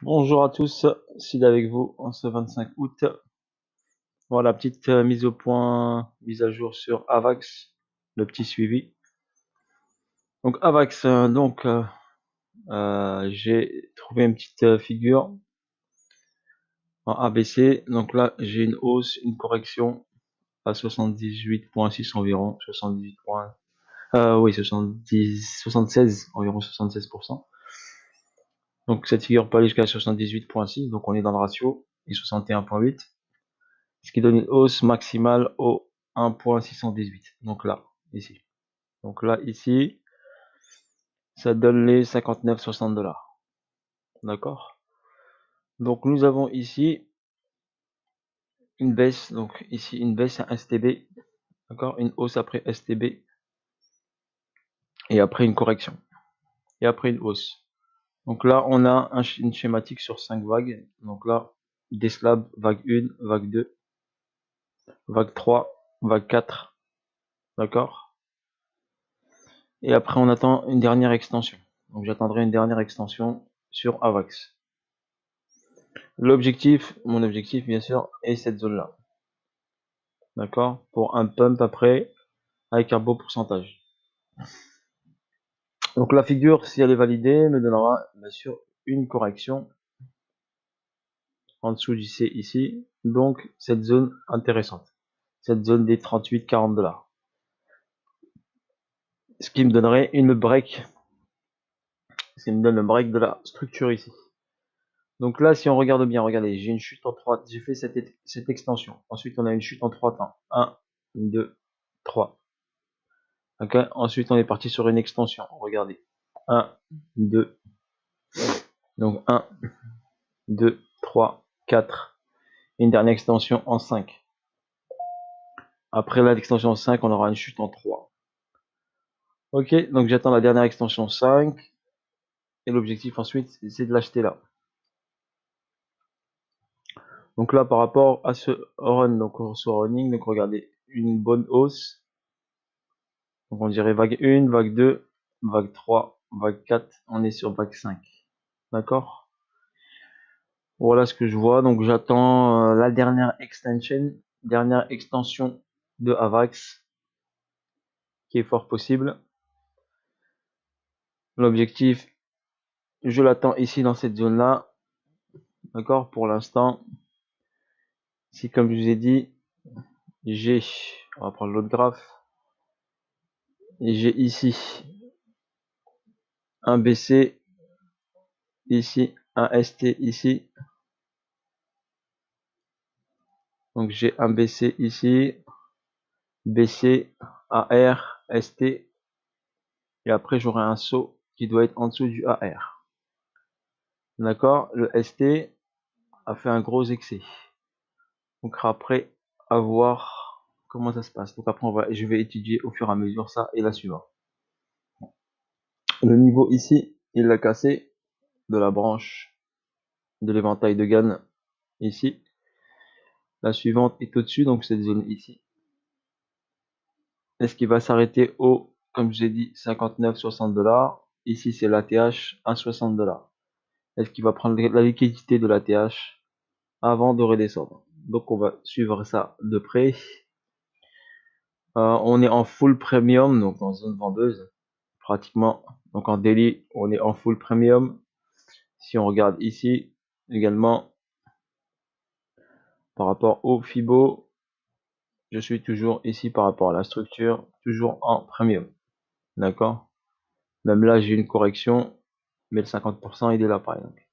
Bonjour à tous, Sid avec vous en ce 25 août. Voilà, petite mise au point, mise à jour sur Avax, le petit suivi. Donc Avax, j'ai trouvé une petite figure en ABC. Donc là, j'ai une hausse, une correction à 78,6 environ, 78 points, oui, 76, environ 76%. Donc cette figure peut aller jusqu'à 78,6, donc on est dans le ratio, et 61,8. Ce qui donne une hausse maximale au 1.618. Donc là, ici. Donc là, ici, ça donne les 59,60 $. D'accord? Donc nous avons ici une baisse. Donc ici, une baisse à STB. D'accord? Une hausse après STB. Et après une correction. Et après une hausse. Donc là, on a une schématique sur 5 vagues. Donc là, des slabs, vague 1, vague 2, vague 3, vague 4. D'accord? Et après, on attend une dernière extension. Donc j'attendrai une dernière extension sur AVAX. L'objectif, mon objectif bien sûr, est cette zone-là. D'accord? Pour un pump après, avec un beau pourcentage. Donc la figure, si elle est validée, me donnera bien sûr une correction en dessous du C ici. Donc cette zone intéressante. Cette zone des 38-40 $. Ce qui me donnerait une break. Ce qui me donne le break de la structure ici. Donc là, si on regarde bien, regardez, j'ai une chute en 3, j'ai fait cette extension. Ensuite, on a une chute en 3 temps. 1, 2, 3. Ok. Ensuite, on est parti sur une extension. Regardez. 1, 2. Donc 1, 2, 3, 4. Une dernière extension en 5. Après l'extension 5, on aura une chute en 3. Ok, donc j'attends la dernière extension 5. Et l'objectif ensuite, c'est de l'acheter là. Donc là, par rapport à ce run, donc ce running, donc regardez, une bonne hausse. Donc on dirait vague 1, vague 2, vague 3, vague 4, on est sur vague 5. D'accord? Voilà ce que je vois. Donc j'attends la dernière extension de AVAX, qui est fort possible. L'objectif, je l'attends ici dans cette zone-là. D'accord? Pour l'instant, si comme je vous ai dit, on va prendre l'autre graphe, j'ai ici un BC, ici un ST ici. Donc j'ai un BC ici, BC, AR, ST, et après j'aurai un saut qui doit être en dessous du AR. D'accord? Le ST a fait un gros excès. Donc après, à voir comment ça se passe. Donc après, je vais étudier au fur et à mesure ça et la suivante. Le niveau ici, il l'a cassé de la branche de l'éventail de Gann ici. La suivante est au-dessus, donc cette zone ici. Est-ce qu'il va s'arrêter au, comme je l'ai dit, 59,60 $? Ici, c'est l'ATH à 60 $. Est-ce qu'il va prendre la liquidité de l'ATH avant de redescendre? Donc, on va suivre ça de près. On est en full premium, donc en zone vendeuse, pratiquement. Donc en daily, on est en full premium. Si on regarde ici, également, par rapport au Fibo, je suis toujours ici par rapport à la structure, toujours en premium. D'accord? Même là, j'ai une correction, mais le 50%, il est là, par exemple.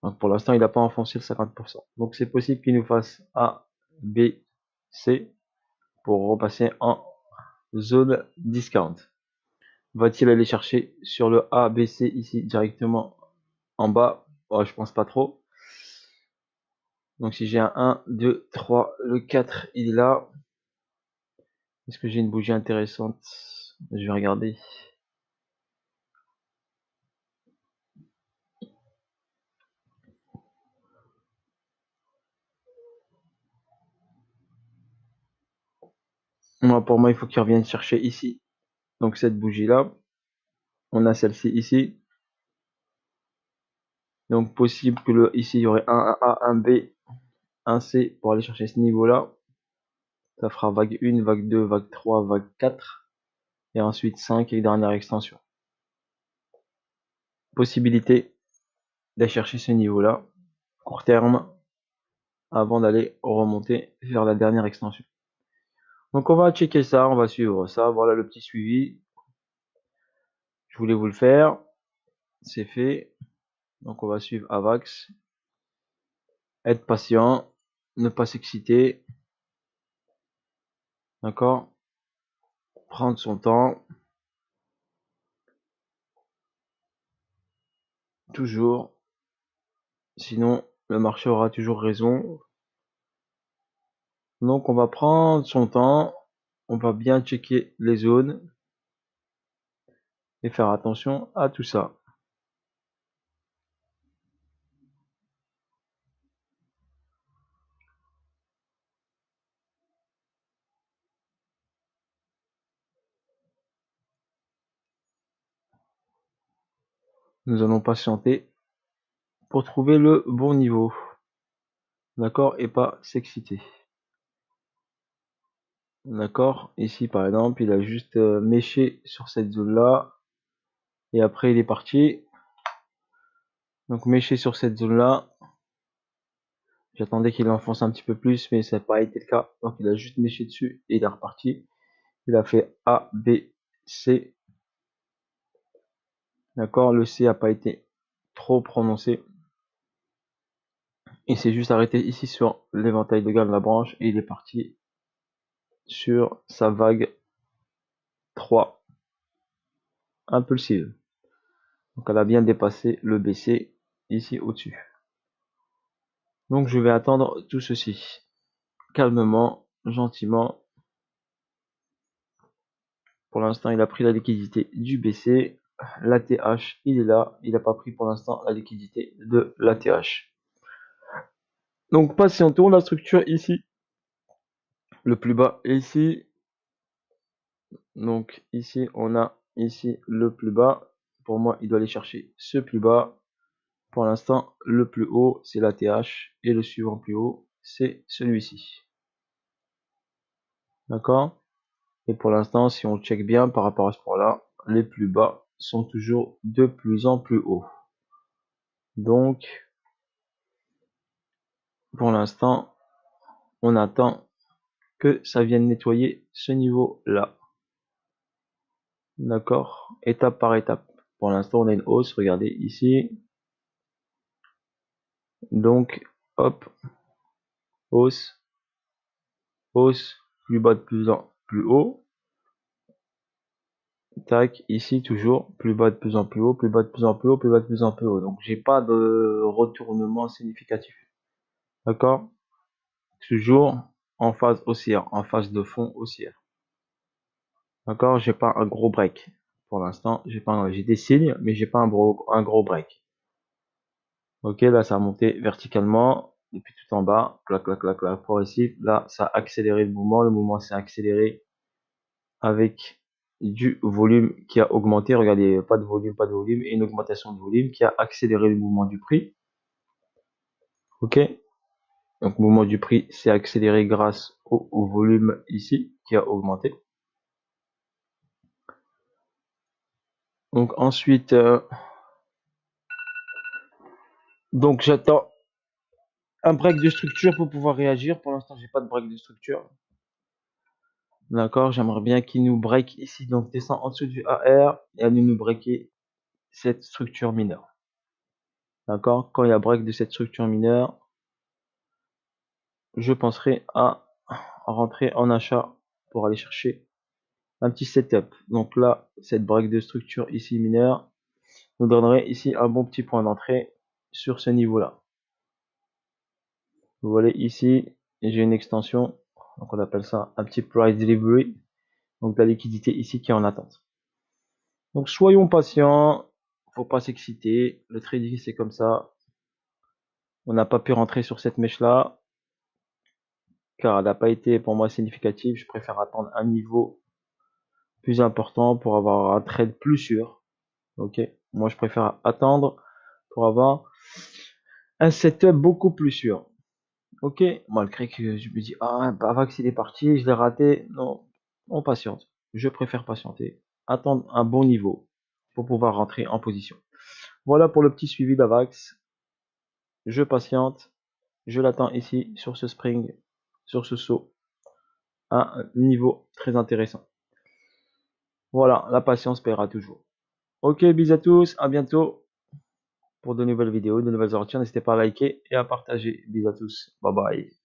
Donc pour l'instant, il n'a pas enfoncé le 50%. Donc c'est possible qu'il nous fasse A, B, C pour repasser en zone discount. Va-t-il aller chercher sur le A, B, C ici directement en bas? Oh, je pense pas trop. Donc si j'ai un 1, 2, 3, le 4 il est là. Est-ce que j'ai une bougie intéressante? Je vais regarder. Pour moi, il faut qu'il revienne chercher ici. Donc cette bougie là. On a celle-ci ici. Donc possible que ici il y aurait un A, un B, un C pour aller chercher ce niveau-là. Ça fera vague 1, vague 2, vague 3, vague 4. Et ensuite 5 et dernière extension. Possibilité d'aller chercher ce niveau-là, court terme, avant d'aller remonter vers la dernière extension. Donc on va checker ça, on va suivre ça. Voilà le petit suivi. Je voulais vous le faire. C'est fait. Donc on va suivre AVAX. Être patient. Ne pas s'exciter. D'accord? Prendre son temps. Toujours. Sinon, le marché aura toujours raison. Donc on va prendre son temps. On va bien checker les zones. Et faire attention à tout ça. Nous allons patienter pour trouver le bon niveau. D'accord? Et pas s'exciter. D'accord? Ici, par exemple, il a juste méché sur cette zone-là. Et après, il est parti. Donc, méché sur cette zone-là. J'attendais qu'il enfonce un petit peu plus, mais ça n'a pas été le cas. Donc, il a juste méché dessus et il est reparti. Il a fait A, B, C. D'accord? Le C n'a pas été trop prononcé. Il s'est juste arrêté ici sur l'éventail de gamme de la branche et il est parti sur sa vague 3 impulsive. Donc elle a bien dépassé le BC ici au-dessus. Donc je vais attendre tout ceci calmement, gentiment. Pour l'instant, il a pris la liquidité du BC. L'ATH, il est là. Il n'a pas pris pour l'instant la liquidité de l'ATH. Donc patientons, la structure ici, le plus bas est ici. Donc ici, on a ici le plus bas. Pour moi, il doit aller chercher ce plus bas. Pour l'instant, le plus haut, c'est l'ATH. Et le suivant plus haut, c'est celui-ci. D'accord? Et pour l'instant, si on check bien par rapport à ce point-là, les plus bas sont toujours de plus en plus hauts. Donc, pour l'instant, on attend que ça vienne nettoyer ce niveau-là. D'accord? Étape par étape. Pour l'instant, on a une hausse. Regardez ici. Donc, hop, hausse, hausse, plus bas de plus en plus haut. Tac, ici toujours, plus bas de plus en plus haut, plus bas de plus en plus haut, plus bas de plus en plus haut. Donc, j'ai pas de retournement significatif. D'accord? Toujours en phase haussière, en phase de fond haussière. D'accord? J'ai pas un gros break. Pour l'instant, j'ai des signes, mais j'ai pas un gros break. Ok, là, ça a monté verticalement, depuis tout en bas, clac, clac, clac, clac, progressif. Là, ça a accéléré le mouvement s'est accéléré avec du volume qui a augmenté. Regardez, pas de volume, et une augmentation de volume qui a accéléré le mouvement du prix. Ok? Donc, le mouvement du prix s'est accéléré grâce au volume ici qui a augmenté. Donc ensuite, donc j'attends un break de structure pour pouvoir réagir. Pour l'instant, j'ai pas de break de structure. D'accord, j'aimerais bien qu'il nous break ici, donc descend en dessous du AR et à nous breaker cette structure mineure. D'accord, quand il y a break de cette structure mineure, je penserai à rentrer en achat pour aller chercher un petit setup. Donc là, cette break de structure ici mineure nous donnerait ici un bon petit point d'entrée sur ce niveau-là. Vous voyez ici, j'ai une extension, donc on appelle ça un petit price delivery, donc la liquidité ici qui est en attente. Donc soyons patients, faut pas s'exciter, le trading c'est comme ça. On n'a pas pu rentrer sur cette mèche là, car elle n'a pas été pour moi significative. Je préfère attendre un niveau plus important pour avoir un trade plus sûr. Ok, moi je préfère attendre pour avoir un setup beaucoup plus sûr. Ok, malgré que je me dis, ah, Bavax il est parti, je l'ai raté. Non, on patiente. Je préfère patienter, attendre un bon niveau pour pouvoir rentrer en position. Voilà pour le petit suivi d'Avax. Je patiente, je l'attends ici sur ce spring, sur ce saut, à un niveau très intéressant. Voilà, la patience paiera toujours. Ok, bisous à tous, à bientôt pour de nouvelles vidéos, de nouvelles aventures. N'hésitez pas à liker et à partager. Bisous à tous, bye bye.